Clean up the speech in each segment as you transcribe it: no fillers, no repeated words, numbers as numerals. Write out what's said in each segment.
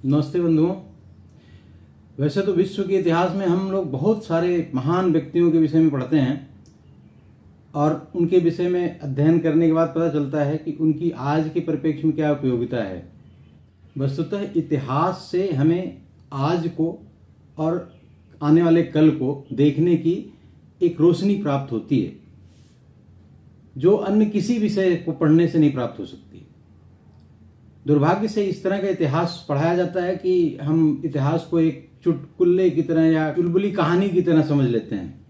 नमस्ते बंधुओं। वैसे तो विश्व के इतिहास में हम लोग बहुत सारे महान व्यक्तियों के विषय में पढ़ते हैं और उनके विषय में अध्ययन करने के बाद पता चलता है कि उनकी आज के परिप्रेक्ष्य में क्या उपयोगिता है। वस्तुतः इतिहास से हमें आज को और आने वाले कल को देखने की एक रोशनी प्राप्त होती है जो अन्य किसी विषय को पढ़ने से नहीं प्राप्त हो सकती। दुर्भाग्य से इस तरह का इतिहास पढ़ाया जाता है कि हम इतिहास को एक चुटकुल्ले की तरह या चुलबुली कहानी की तरह समझ लेते हैं।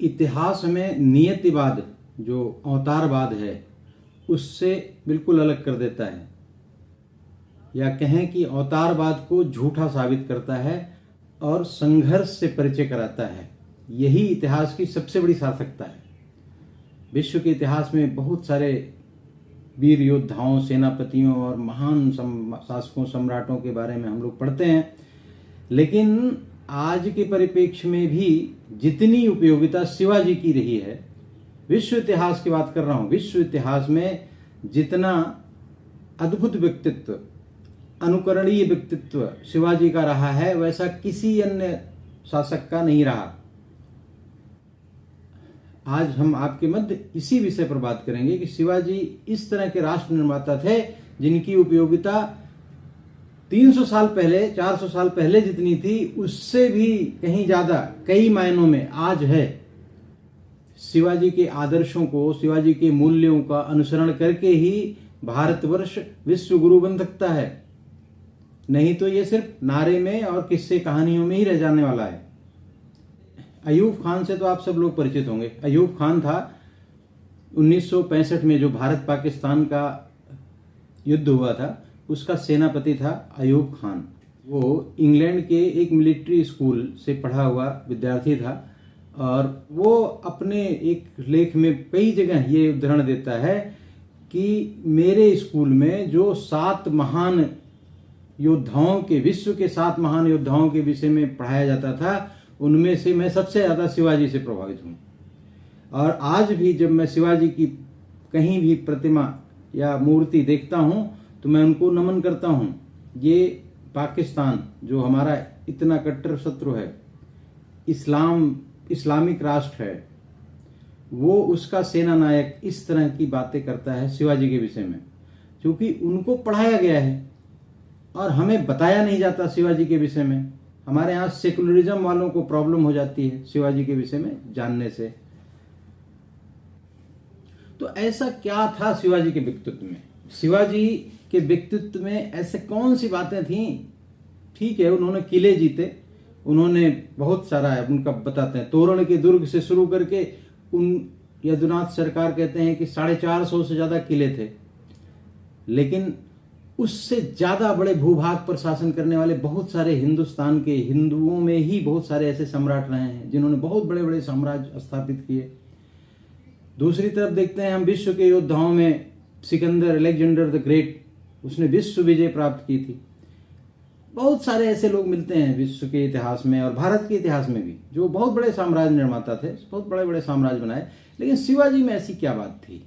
इतिहास हमें नियतिवाद जो अवतारवाद है उससे बिल्कुल अलग कर देता है, या कहें कि अवतारवाद को झूठा साबित करता है और संघर्ष से परिचय कराता है। यही इतिहास की सबसे बड़ी सार्थकता है। विश्व के इतिहास में बहुत सारे वीर योद्धाओं, सेनापतियों और महान शासकों, सम्राटों के बारे में हम लोग पढ़ते हैं, लेकिन आज के परिप्रेक्ष्य में भी जितनी उपयोगिता शिवाजी की रही है, विश्व इतिहास की बात कर रहा हूं, विश्व इतिहास में जितना अद्भुत व्यक्तित्व, अनुकरणीय व्यक्तित्व शिवाजी का रहा है वैसा किसी अन्य शासक का नहीं रहा। आज हम आपके मध्य इसी विषय पर बात करेंगे कि शिवाजी इस तरह के राष्ट्र निर्माता थे जिनकी उपयोगिता 300 साल पहले, 400 साल पहले जितनी थी उससे भी कहीं ज्यादा, कई मायनों में आज है। शिवाजी के आदर्शों को, शिवाजी के मूल्यों का अनुसरण करके ही भारतवर्ष विश्व गुरु बन सकता है, नहीं तो ये सिर्फ नारे में और किस्से कहानियों में ही रह जाने वाला है। अयूब खान से तो आप सब लोग परिचित होंगे। अयूब खान था 1965 में जो भारत पाकिस्तान का युद्ध हुआ था, उसका सेनापति था अयूब खान। वो इंग्लैंड के एक मिलिट्री स्कूल से पढ़ा हुआ विद्यार्थी था और वो अपने एक लेख में कई जगह ये उदाहरण देता है कि मेरे स्कूल में जो 7 महान योद्धाओं के, विश्व के 7 महान योद्धाओं के विषय में पढ़ाया जाता था, उनमें से मैं सबसे ज्यादा शिवाजी से प्रभावित हूं। और आज भी जब मैं शिवाजी की कहीं भी प्रतिमा या मूर्ति देखता हूं तो मैं उनको नमन करता हूं। ये पाकिस्तान जो हमारा इतना कट्टर शत्रु है, इस्लामिक राष्ट्र है, वो उसका सेना नायक इस तरह की बातें करता है शिवाजी के विषय में, क्योंकि उनको पढ़ाया गया है और हमें बताया नहीं जाता शिवाजी के विषय में। हमारे यहाँ सेकुलरिज्म वालों को प्रॉब्लम हो जाती है शिवाजी के विषय में जानने से। तो ऐसा क्या था शिवाजी के व्यक्तित्व में? शिवाजी के व्यक्तित्व में ऐसे कौन सी बातें थीं? ठीक है, उन्होंने किले जीते, उन्होंने बहुत सारा है उनका बताते हैं, तोरण के दुर्ग से शुरू करके यदुनाथ सरकार कहते हैं कि 450 से ज्यादा किले थे, लेकिन उससे ज्यादा बड़े भूभाग पर शासन करने वाले बहुत सारे हिंदुस्तान के हिंदुओं में ही बहुत सारे ऐसे सम्राट रहे हैं जिन्होंने बहुत बड़े बड़े साम्राज्य स्थापित किए। दूसरी तरफ देखते हैं हम विश्व के योद्धाओं में सिकंदर, अलेक्जेंडर द ग्रेट, उसने विश्व विजय प्राप्त की थी। बहुत सारे ऐसे लोग मिलते हैं विश्व के इतिहास में और भारत के इतिहास में भी जो बहुत बड़े साम्राज्य निर्माता थे, बहुत बड़े बड़े साम्राज्य बनाए। लेकिन शिवाजी में ऐसी क्या बात थी?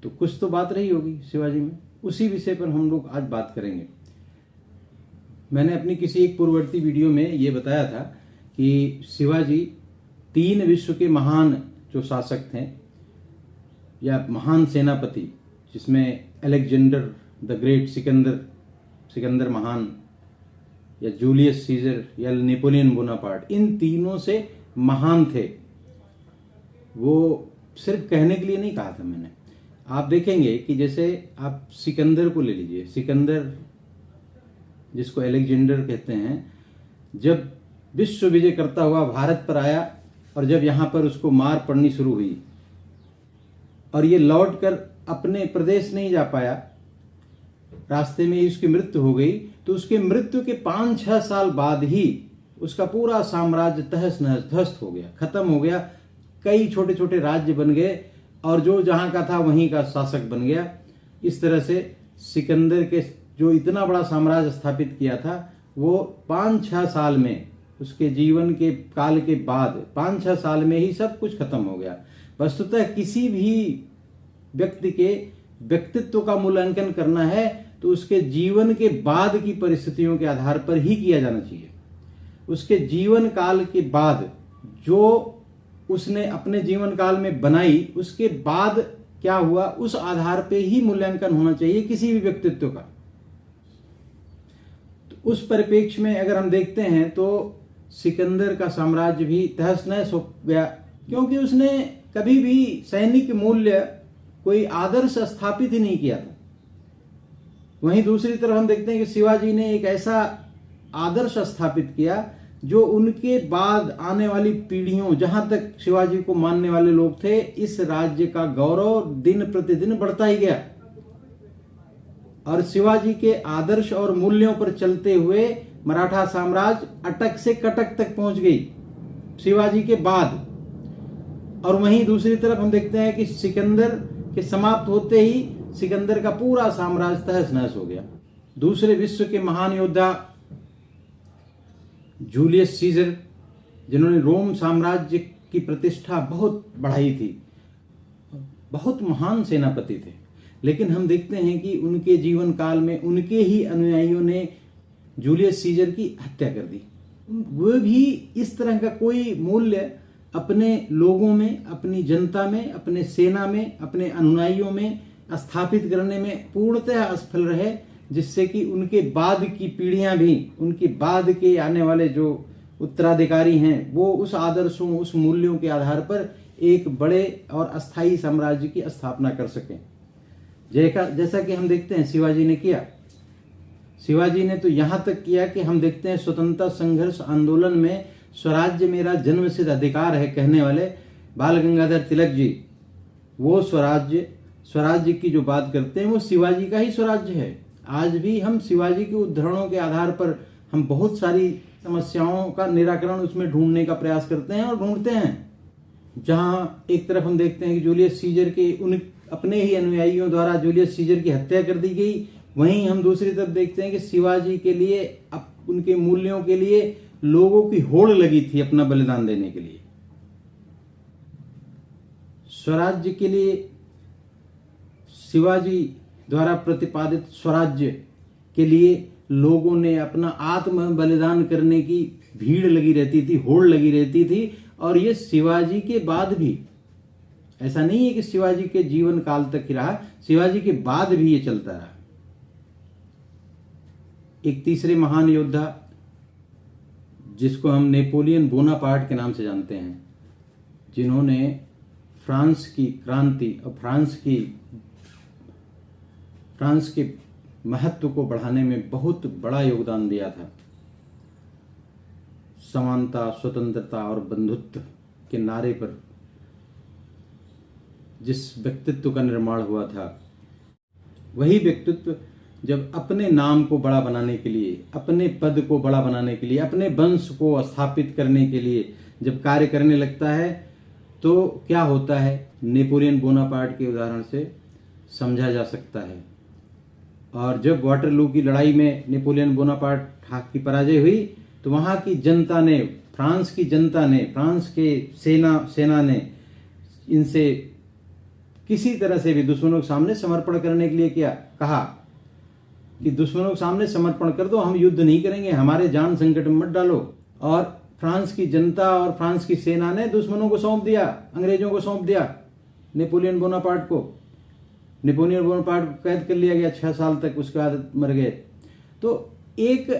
तो कुछ तो बात रही होगी शिवाजी में, उसी विषय पर हम लोग आज बात करेंगे। मैंने अपनी किसी एक पूर्ववर्ती वीडियो में ये बताया था कि शिवाजी 3 विश्व के महान जो शासक थे या महान सेनापति, जिसमें अलेक्जेंडर द ग्रेट, सिकंदर महान, या जूलियस सीजर या नेपोलियन बोनापार्ट, इन तीनों से महान थे। वो सिर्फ कहने के लिए नहीं कहा था मैंने। आप देखेंगे कि जैसे आप सिकंदर को ले लीजिए, सिकंदर जिसको अलेक्जेंडर कहते हैं, जब विश्व विजय करता हुआ भारत पर आया और जब यहाँ पर उसको मार पड़नी शुरू हुई और ये लौट कर अपने प्रदेश नहीं जा पाया, रास्ते में ही उसकी मृत्यु हो गई, तो उसके मृत्यु के 5-6 साल बाद ही उसका पूरा साम्राज्य तहस नहस ध्वस्त हो गया, खत्म हो गया। कई छोटे छोटे राज्य बन गए और जो जहां का था वहीं का शासक बन गया। इस तरह से सिकंदर के जो इतना बड़ा साम्राज्य स्थापित किया था, वो 5-6 साल में, उसके जीवन के काल के बाद 5-6 साल में ही सब कुछ खत्म हो गया। वस्तुतः किसी भी व्यक्ति के व्यक्तित्व का मूल्यांकन करना है तो उसके जीवन के बाद की परिस्थितियों के आधार पर ही किया जाना चाहिए। उसके जीवन काल के बाद जो उसने अपने जीवन काल में बनाई, उसके बाद क्या हुआ, उस आधार पे ही मूल्यांकन होना चाहिए किसी भी व्यक्तित्व का। तो उस परिप्रेक्ष्य में अगर हम देखते हैं तो सिकंदर का साम्राज्य भी तहस नहस हो गया, क्योंकि उसने कभी भी सैनिक मूल्य कोई आदर्श स्थापित ही नहीं किया था। वहीं दूसरी तरफ हम देखते हैं कि शिवाजी ने एक ऐसा आदर्श स्थापित किया जो उनके बाद आने वाली पीढ़ियों, जहां तक शिवाजी को मानने वाले लोग थे, इस राज्य का गौरव दिन प्रतिदिन बढ़ता ही गया। और शिवाजी के आदर्श और मूल्यों पर चलते हुए मराठा साम्राज्य अटक से कटक तक पहुंच गई शिवाजी के बाद। और वहीं दूसरी तरफ हम देखते हैं कि सिकंदर के समाप्त होते ही सिकंदर का पूरा साम्राज्य तहस नहस हो गया। दूसरे विश्व के महान योद्धा जूलियस सीजर, जिन्होंने रोम साम्राज्य की प्रतिष्ठा बहुत बढ़ाई थी, बहुत महान सेनापति थे, लेकिन हम देखते हैं कि उनके जीवन काल में उनके ही अनुयायियों ने जूलियस सीजर की हत्या कर दी। वो भी इस तरह का कोई मूल्य अपने लोगों में, अपनी जनता में, अपने सेना में, अपने अनुयायियों में स्थापित करने में पूर्णतः असफल रहे, जिससे कि उनके बाद की पीढ़ियां भी, उनके बाद के आने वाले जो उत्तराधिकारी हैं, वो उस आदर्शों, उस मूल्यों के आधार पर एक बड़े और अस्थायी साम्राज्य की स्थापना कर सकें। जैसा कि हम देखते हैं शिवाजी ने किया। शिवाजी ने तो यहां तक किया कि हम देखते हैं स्वतंत्रता संघर्ष आंदोलन में स्वराज्य मेरा जन्मसिद्ध अधिकार है कहने वाले बाल गंगाधर तिलक जी, वो स्वराज्य की जो बात करते हैं वो शिवाजी का ही स्वराज्य है। आज भी हम शिवाजी के उद्धरणों के आधार पर हम बहुत सारी समस्याओं का निराकरण उसमें ढूंढने का प्रयास करते हैं और ढूंढते हैं। जहां एक तरफ हम देखते हैं कि जूलियस सीजर के उन अपने ही अनुयायियों द्वारा जूलियस सीजर की हत्या कर दी गई, वहीं हम दूसरी तरफ देखते हैं कि शिवाजी के लिए, उनके मूल्यों के लिए लोगों की होड़ लगी थी अपना बलिदान देने के लिए। स्वराज्य के लिए, शिवाजी द्वारा प्रतिपादित स्वराज्य के लिए लोगों ने अपना आत्म बलिदान करने की भीड़ लगी रहती थी, होड़ लगी रहती थी। और ये शिवाजी के बाद भी, ऐसा नहीं है कि शिवाजी के जीवन काल तक ही रहा, शिवाजी के बाद भी ये चलता रहा। एक तीसरे महान योद्धा जिसको हम नेपोलियन बोनापार्ट के नाम से जानते हैं, जिन्होंने फ्रांस की क्रांति और फ्रांस के महत्व को बढ़ाने में बहुत बड़ा योगदान दिया था। समानता, स्वतंत्रता और बंधुत्व के नारे पर जिस व्यक्तित्व का निर्माण हुआ था, वही व्यक्तित्व जब अपने नाम को बड़ा बनाने के लिए, अपने पद को बड़ा बनाने के लिए, अपने वंश को स्थापित करने के लिए जब कार्य करने लगता है तो क्या होता है, नेपोलियन बोनापार्ट के उदाहरण से समझा जा सकता है। और जब वाटरलू की लड़ाई में नेपोलियन बोनापार्ट की पराजय हुई तो वहां की जनता ने, फ्रांस की जनता ने, फ्रांस के सेना ने इनसे किसी तरह से भी दुश्मनों के सामने समर्पण करने के लिए कहा कि दुश्मनों के सामने समर्पण कर दो, हम युद्ध नहीं करेंगे, हमारे जान संकट में मत डालो। और फ्रांस की जनता और फ्रांस की सेना ने दुश्मनों को सौंप दिया, अंग्रेजों को सौंप दिया नेपोलियन बोनापार्ट को। नेपोलियन बोनापार्ट को कैद कर लिया गया 6 साल तक, उसके बाद मर गए। तो एक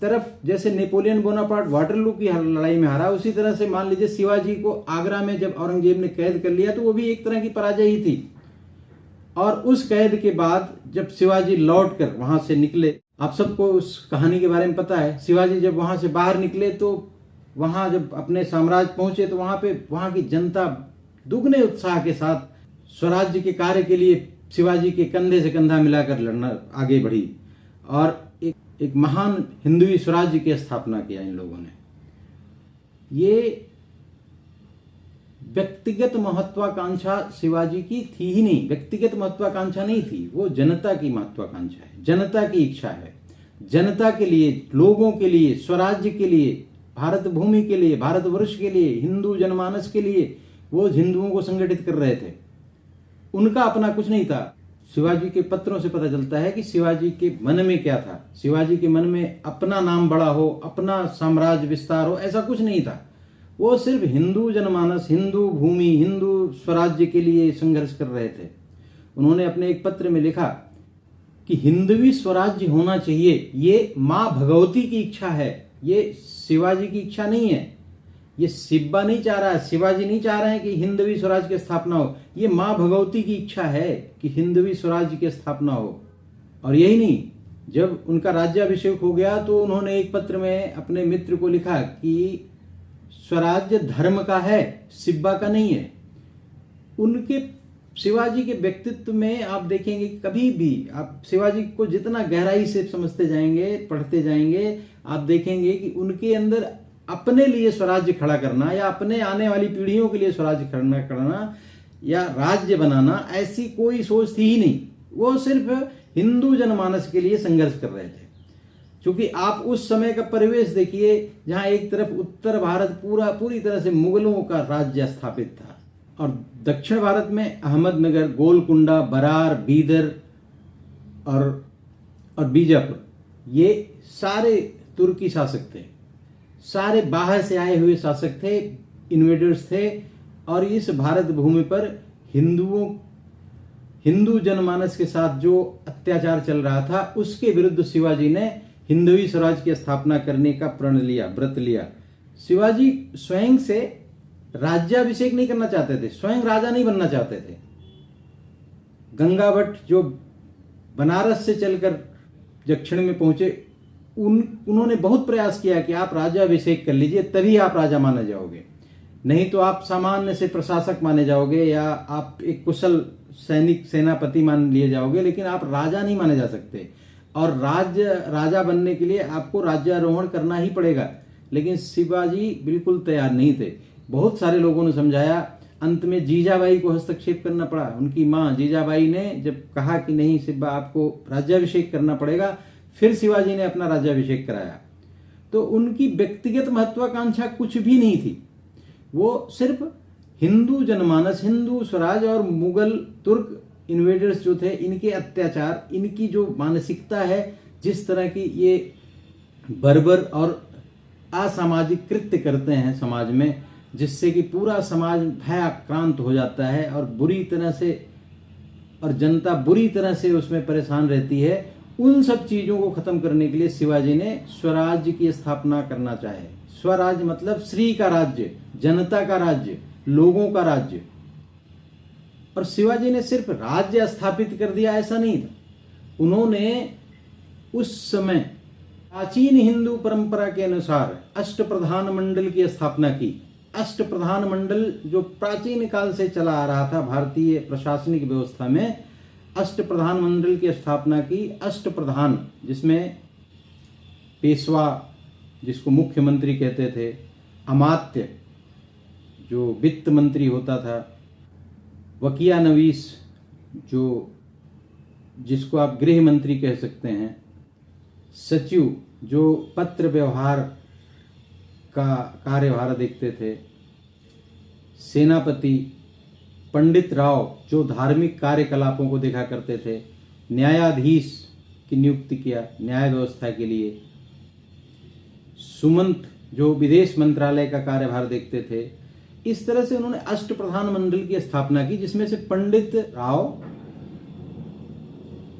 तरफ जैसे नेपोलियन बोनापार्ट वाटरलू की लड़ाई में हारा, उसी तरह से मान लीजिए शिवाजी को आगरा में जब औरंगजेब ने कैद कर लिया तो वो भी एक तरह की पराजय ही थी। और उस कैद के बाद जब शिवाजी लौटकर वहां से निकले, आप सबको उस कहानी के बारे में पता है, शिवाजी जब वहां से बाहर निकले तो वहां जब अपने साम्राज्य पहुंचे तो वहां की जनता दुगने उत्साह के साथ स्वराज्य के कार्य के लिए शिवाजी के कंधे से कंधा मिलाकर लड़ना आगे बढ़ी और एक महान हिंदुई स्वराज्य की स्थापना किया इन लोगों ने। ये व्यक्तिगत महत्वाकांक्षा शिवाजी की थी ही नहीं, व्यक्तिगत महत्वाकांक्षा नहीं थी, वो जनता की महत्वाकांक्षा है, जनता की इच्छा है, जनता के लिए, लोगों के लिए, स्वराज्य के लिए, भारत भूमि के लिए, भारतवर्ष के लिए, हिंदू जनमानस के लिए वो हिंदुओं को संगठित कर रहे थे। उनका अपना कुछ नहीं था। शिवाजी के पत्रों से पता चलता है कि शिवाजी के मन में क्या था। शिवाजी के मन में अपना नाम बड़ा हो, अपना साम्राज्य विस्तार हो, ऐसा कुछ नहीं था। वो सिर्फ हिंदू जनमानस, हिंदू भूमि, हिंदू स्वराज्य के लिए संघर्ष कर रहे थे। उन्होंने अपने एक पत्र में लिखा कि हिंदवी स्वराज्य होना चाहिए, ये माँ भगवती की इच्छा है, ये शिवाजी की इच्छा नहीं है। ये शिब्बा नहीं चाह रहा है, शिवाजी नहीं चाह रहे हैं कि हिंदवी स्वराज्य की स्थापना हो, ये माँ भगवती की इच्छा है कि हिंदवी स्वराज्य की स्थापना हो। और यही नहीं, जब उनका राज्याभिषेक हो गया तो उन्होंने एक पत्र में अपने मित्र को लिखा कि स्वराज्य धर्म का है, शिब्बा का नहीं है। उनके शिवाजी के व्यक्तित्व में आप देखेंगे, कभी भी आप शिवाजी को जितना गहराई से समझते जाएंगे, पढ़ते जाएंगे, आप देखेंगे कि उनके अंदर अपने लिए स्वराज्य खड़ा करना या अपने आने वाली पीढ़ियों के लिए स्वराज्य खड़ा करना या राज्य बनाना, ऐसी कोई सोच थी ही नहीं। वो सिर्फ हिंदू जनमानस के लिए संघर्ष कर रहे थे। क्योंकि आप उस समय का परिवेश देखिए, जहां एक तरफ उत्तर भारत पूरी तरह से मुगलों का राज्य स्थापित था और दक्षिण भारत में अहमदनगर, गोलकुंडा, बरार, बीदर और बीजापुर, ये सारे तुर्की शासक थे, सारे बाहर से आए हुए शासक थे, इन्वेडर्स थे। और इस भारत भूमि पर हिंदू जनमानस के साथ जो अत्याचार चल रहा था, उसके विरुद्ध शिवाजी ने हिंदवी स्वराज की स्थापना करने का प्रण लिया, व्रत लिया। शिवाजी स्वयं से राज्याभिषेक नहीं करना चाहते थे, स्वयं राजा नहीं बनना चाहते थे। गंगा भट्ट जो बनारस से चलकर दक्षिण में पहुंचे, उन्होंने बहुत प्रयास किया कि आप राज्याभिषेक कर लीजिए, तभी आप राजा माने जाओगे, नहीं तो आप सामान्य से प्रशासक माने जाओगे या आप एक कुशल सैनिक, सेनापति मान लिए जाओगे, लेकिन आप राजा नहीं माने जा सकते। और राजा बनने के लिए आपको राज्यारोहण करना ही पड़ेगा। लेकिन शिवाजी बिल्कुल तैयार नहीं थे। बहुत सारे लोगों ने समझाया, अंत में जीजाबाई को हस्तक्षेप करना पड़ा। उनकी माँ जीजाबाई ने जब कहा कि नहीं शिब्बा, आपको राज्याभिषेक करना पड़ेगा, फिर शिवाजी ने अपना राज्याभिषेक कराया। तो उनकी व्यक्तिगत महत्वाकांक्षा कुछ भी नहीं थी। वो सिर्फ हिंदू जनमानस, हिंदू स्वराज और मुगल तुर्क इन्वेडर्स जो थे, इनके अत्याचार, इनकी जो मानसिकता है, जिस तरह की ये बर्बर और असामाजिक कृत्य करते हैं समाज में, जिससे कि पूरा समाज भयाक्रांत हो जाता है और बुरी तरह से, और जनता बुरी तरह से उसमें परेशान रहती है, उन सब चीजों को खत्म करने के लिए शिवाजी ने स्वराज्य की स्थापना करना चाहे। स्वराज्य मतलब श्री का राज्य, जनता का राज्य, लोगों का राज्य। और शिवाजी ने सिर्फ राज्य स्थापित कर दिया ऐसा नहीं था, उन्होंने उस समय प्राचीन हिंदू परंपरा के अनुसार अष्टप्रधान मंडल की स्थापना की। अष्टप्रधान मंडल जो प्राचीन काल से चला आ रहा था भारतीय प्रशासनिक व्यवस्था में, अष्टप्रधान मंडल की स्थापना की। अष्टप्रधान जिसमें पेशवा जिसको मुख्यमंत्री कहते थे, अमात्य जो वित्त मंत्री होता था, वकिया नवीस जिसको आप गृह मंत्री कह सकते हैं, सचिव जो पत्र व्यवहार का कार्यभार देखते थे, सेनापति, पंडित राव जो धार्मिक कार्यकलापों को देखा करते थे, न्यायाधीश की नियुक्ति किया न्याय व्यवस्था के लिए, सुमंत जो विदेश मंत्रालय का कार्यभार देखते थे। इस तरह से उन्होंने अष्टप्रधान मंडल की स्थापना की, जिसमें से पंडित राव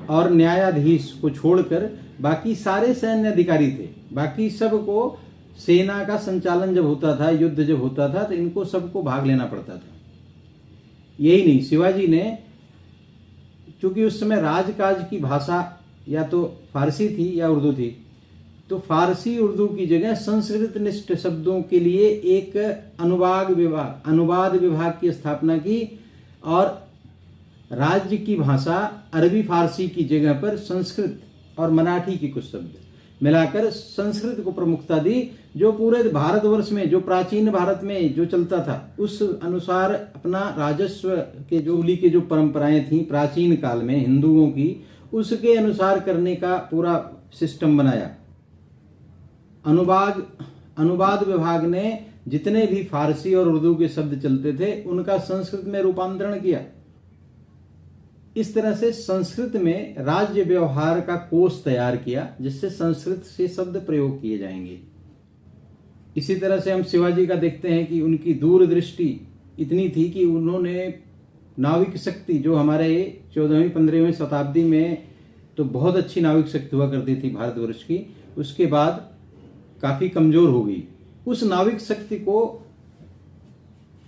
और न्यायाधीश को छोड़कर बाकी सारे सैन्य अधिकारी थे। बाकी सबको सेना का संचालन जब होता था, युद्ध जब होता था, तो इनको सबको भाग लेना पड़ता था। यही नहीं, शिवाजी ने, चूंकि उस समय राजकाज की भाषा या तो फारसी थी या उर्दू थी, तो फारसी उर्दू की जगह संस्कृत निष्ठ शब्दों के लिए एक अनुवाद विभाग की स्थापना की और राज्य की भाषा अरबी फारसी की जगह पर संस्कृत और मराठी के कुछ शब्द मिलाकर संस्कृत को प्रमुखता दी। जो पूरे भारतवर्ष में, जो प्राचीन भारत में जो चलता था, उस अनुसार अपना राजस्व के जो जो परंपराएं थी प्राचीन काल में हिंदुओं की, उसके अनुसार करने का पूरा सिस्टम बनाया। अनुवाद विभाग ने जितने भी फारसी और उर्दू के शब्द चलते थे, उनका संस्कृत में रूपांतरण किया। इस तरह से संस्कृत में राज्य व्यवहार का कोश तैयार किया, जिससे संस्कृत से शब्द प्रयोग किए जाएंगे। इसी तरह से हम शिवाजी का देखते हैं कि उनकी दूरदृष्टि इतनी थी कि उन्होंने नाविक शक्ति, जो हमारे 14वीं 15वीं शताब्दी में तो बहुत अच्छी नाविक शक्ति हुआ करती थी भारतवर्ष की, उसके बाद काफी कमजोर हो गई। उस नाविक शक्ति को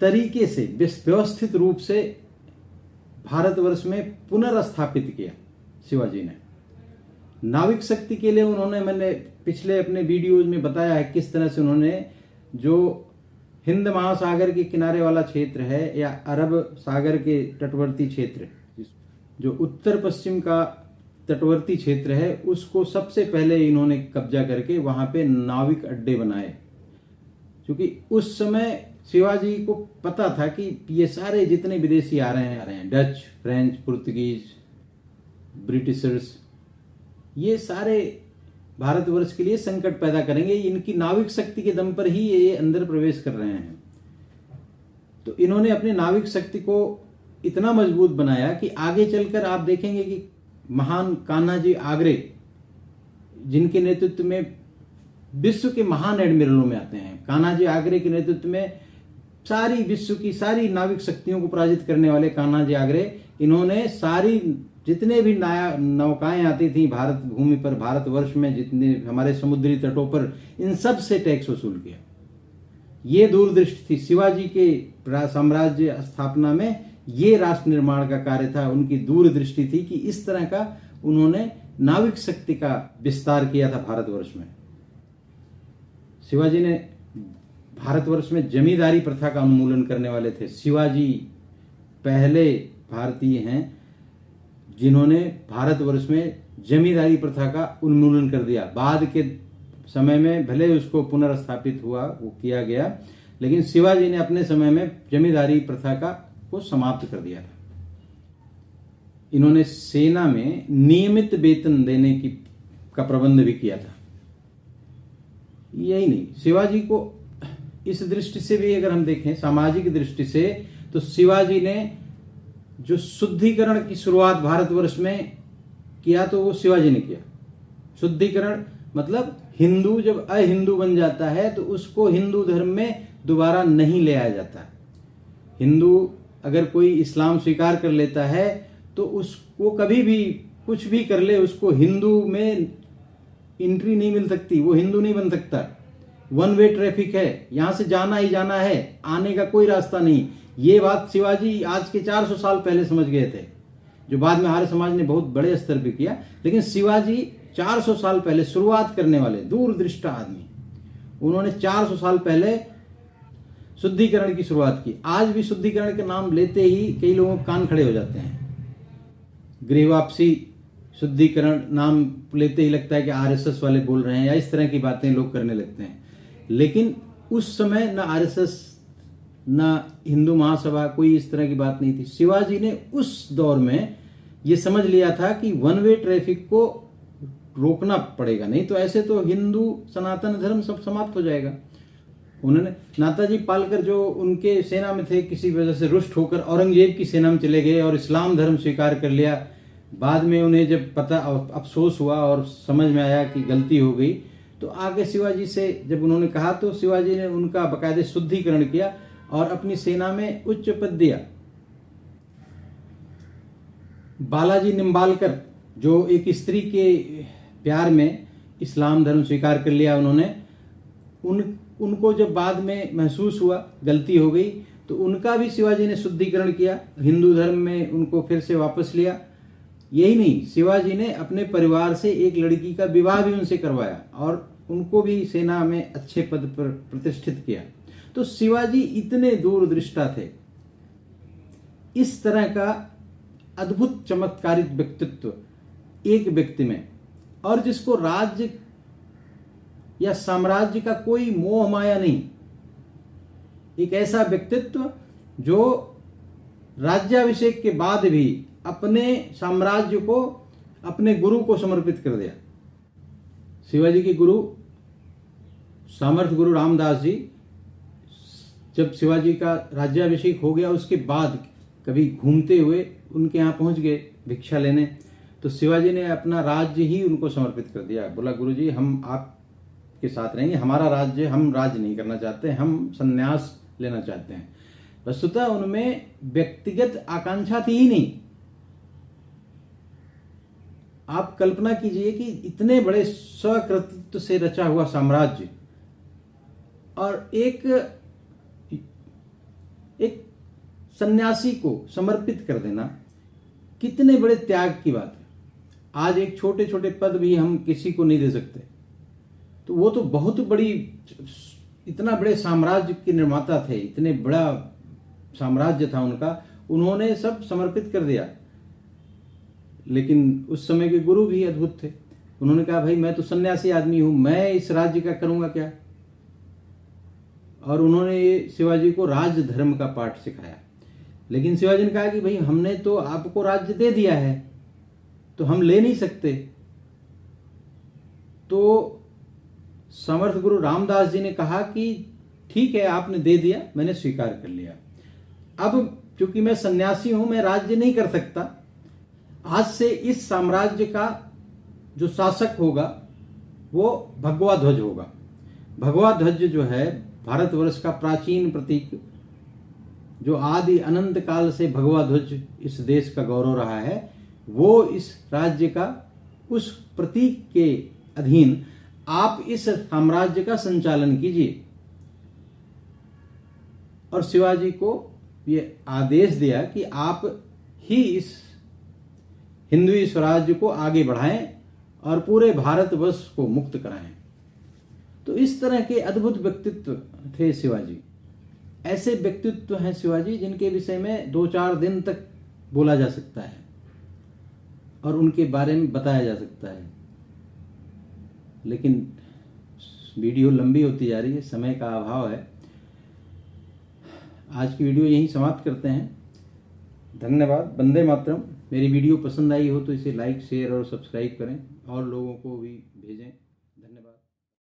तरीके से व्यवस्थित रूप से भारतवर्ष में पुनर्स्थापित किया शिवाजी ने। नाविक शक्ति के लिए उन्होंने, मैंने पिछले अपने वीडियोज में बताया है किस तरह से उन्होंने जो हिंद महासागर के किनारे वाला क्षेत्र है या अरब सागर के तटवर्ती क्षेत्र, जो उत्तर पश्चिम का तटवर्ती क्षेत्र है, उसको सबसे पहले इन्होंने कब्जा करके वहां पे नाविक अड्डे बनाए। क्योंकि उस समय शिवाजी को पता था कि ये सारे जितने विदेशी आ रहे हैं डच, फ्रेंच, पुर्तगीज, ब्रिटिशर्स, ये सारे भारतवर्ष के लिए संकट पैदा करेंगे। इनकी नाविक शक्ति के दम पर ही ये अंदर प्रवेश कर रहे हैं। तो इन्होंने अपनी नाविक शक्ति को इतना मजबूत बनाया कि आगे चलकर आप देखेंगे कि महान कान्हा जी आगरे, जिनके नेतृत्व में विश्व के महान एडमिरलों में आते हैं, कान्हा जी आगरे के नेतृत्व में सारी विश्व की सारी नाविक शक्तियों को पराजित करने वाले कान्हा जी आगरे, इन्होंने सारी जितने भी नौकाएं आती थी भारत भूमि पर, भारतवर्ष में जितने हमारे समुद्री तटों पर, इन सब से टैक्स वसूल किया। ये दूरदृष्टि थी शिवाजी के साम्राज्य स्थापना में, ये राष्ट्र निर्माण का कार्य था। उनकी दूरदृष्टि थी कि इस तरह का उन्होंने नाविक शक्ति का विस्तार किया था भारतवर्ष में। शिवाजी ने भारतवर्ष में जमींदारी प्रथा का उन्मूलन करने वाले थे। शिवाजी पहले भारतीय हैं जिन्होंने भारतवर्ष में जमींदारी प्रथा का उन्मूलन कर दिया। बाद के समय में भले उसको पुनर्स्थापित हुआ, वो किया गया, लेकिन शिवाजी ने अपने समय में जमींदारी प्रथा का को समाप्त कर दिया था। इन्होंने सेना में नियमित वेतन देने का प्रबंध भी किया था। यही नहीं, शिवाजी को इस दृष्टि से भी अगर हम देखें, सामाजिक दृष्टि से, तो शिवाजी ने जो शुद्धिकरण की शुरुआत भारतवर्ष में किया, तो वो शिवाजी ने किया। शुद्धिकरण मतलब हिंदू जब अहिंदू बन जाता है तो उसको हिंदू धर्म में दोबारा नहीं ले आया जाता। हिंदू अगर कोई इस्लाम स्वीकार कर लेता है तो उसको कभी भी कुछ भी कर ले, उसको हिंदू में एंट्री नहीं मिल सकती, वो हिंदू नहीं बन सकता। वन वे ट्रैफिक है, यहां से जाना ही जाना है, आने का कोई रास्ता नहीं। ये बात शिवाजी आज के 400 साल पहले समझ गए थे, जो बाद में आर्य समाज ने बहुत बड़े स्तर पे किया। लेकिन शिवाजी 400 साल पहले शुरुआत करने वाले दूरदृष्टा आदमी, उन्होंने 400 साल पहले शुद्धिकरण की शुरुआत की। आज भी शुद्धिकरण के नाम लेते ही कई लोगों के कान खड़े हो जाते हैं। गृह वापसी, शुद्धिकरण नाम लेते ही लगता है कि आरएसएस वाले बोल रहे हैं, या इस तरह की बातें लोग करने लगते हैं। लेकिन उस समय न आरएसएस न हिंदू महासभा, कोई इस तरह की बात नहीं थी। शिवाजी ने उस दौर में ये समझ लिया था कि वन वे ट्रैफिक को रोकना पड़ेगा, नहीं तो ऐसे तो हिंदू सनातन धर्म सब समाप्त हो जाएगा। उन्होंने नाताजी पालकर जो उनके सेना में थे, किसी वजह से रुष्ट होकर औरंगजेब की सेना में चले गए और इस्लाम धर्म स्वीकार कर लिया। बाद में उन्हें जब पता और अफसोस हुआ और समझ में आया कि गलती हो गई, तो आगे शिवाजी से जब उन्होंने कहा तो शिवाजी ने उनका बाकायदे शुद्धिकरण किया और अपनी सेना में उच्च पद दिया। बालाजी निम्बालकर, जो एक स्त्री के प्यार में इस्लाम धर्म स्वीकार कर लिया उन्होंने, उनको जब बाद में महसूस हुआ गलती हो गई, तो उनका भी शिवाजी ने शुद्धिकरण किया, हिंदू धर्म में उनको फिर से वापस लिया। यही नहीं, शिवाजी ने अपने परिवार से एक लड़की का विवाह भी उनसे करवाया और उनको भी सेना में अच्छे पद पर प्रतिष्ठित किया। तो शिवाजी इतने दूरदृष्टा थे। इस तरह का अद्भुत चमत्कारिक व्यक्तित्व एक व्यक्ति में, और जिसको राज्य या साम्राज्य का कोई मोह माया नहीं, एक ऐसा व्यक्तित्व जो राज्याभिषेक के बाद भी अपने साम्राज्य को अपने गुरु को समर्पित कर दिया। शिवाजी के गुरु सामर्थ्य गुरु रामदास जी, जब शिवाजी का राज्याभिषेक हो गया उसके बाद कभी घूमते हुए उनके यहाँ पहुंच गए भिक्षा लेने। तो शिवाजी ने अपना राज्य ही उनको समर्पित कर दिया। बोला गुरुजी हम आपके साथ रहेंगे, हमारा राज्य, हम राज नहीं करना चाहते, हम संन्यास लेना चाहते हैं। वस्तुतः उनमें व्यक्तिगत आकांक्षा थी ही नहीं। आप कल्पना कीजिए कि इतने बड़े स्वकृतित्व से रचा हुआ साम्राज्य और एक सन्यासी को समर्पित कर देना कितने बड़े त्याग की बात है। आज एक छोटे छोटे पद भी हम किसी को नहीं दे सकते, तो वो तो बहुत बड़ी, इतना बड़े साम्राज्य के निर्माता थे, इतने बड़ा साम्राज्य था उनका, उन्होंने सब समर्पित कर दिया। लेकिन उस समय के गुरु भी अद्भुत थे। उन्होंने कहा भाई मैं तो सन्यासी आदमी हूं, मैं इस राज्य का करूंगा क्या। और उन्होंने ये शिवाजी को राज धर्म का पाठ सिखाया। लेकिन शिवाजी ने कहा कि भाई हमने तो आपको राज्य दे दिया है, तो हम ले नहीं सकते। तो समर्थ गुरु रामदास जी ने कहा कि ठीक है आपने दे दिया, मैंने स्वीकार कर लिया। अब चूंकि मैं सन्यासी हूं, मैं राज्य नहीं कर सकता, आज से इस साम्राज्य का जो शासक होगा वो भगवा ध्वज होगा। भगवा ध्वज जो है भारतवर्ष का प्राचीन प्रतीक, जो आदि अनंत काल से भगवा ध्वज इस देश का गौरव रहा है, वो इस राज्य का, उस प्रतीक के अधीन आप इस साम्राज्य का संचालन कीजिए। और शिवाजी को ये आदेश दिया कि आप ही इस हिंदवी स्वराज्य को आगे बढ़ाएं और पूरे भारतवर्ष को मुक्त कराएं। तो इस तरह के अद्भुत व्यक्तित्व थे शिवाजी। ऐसे व्यक्तित्व हैं शिवाजी जिनके विषय में 2-4 दिन तक बोला जा सकता है और उनके बारे में बताया जा सकता है। लेकिन वीडियो लंबी होती जा रही है, समय का अभाव है। आज की वीडियो यहीं समाप्त करते हैं। धन्यवाद। वंदे मातरम। मेरी वीडियो पसंद आई हो तो इसे लाइक, शेयर और सब्सक्राइब करें और लोगों को भी भेजें।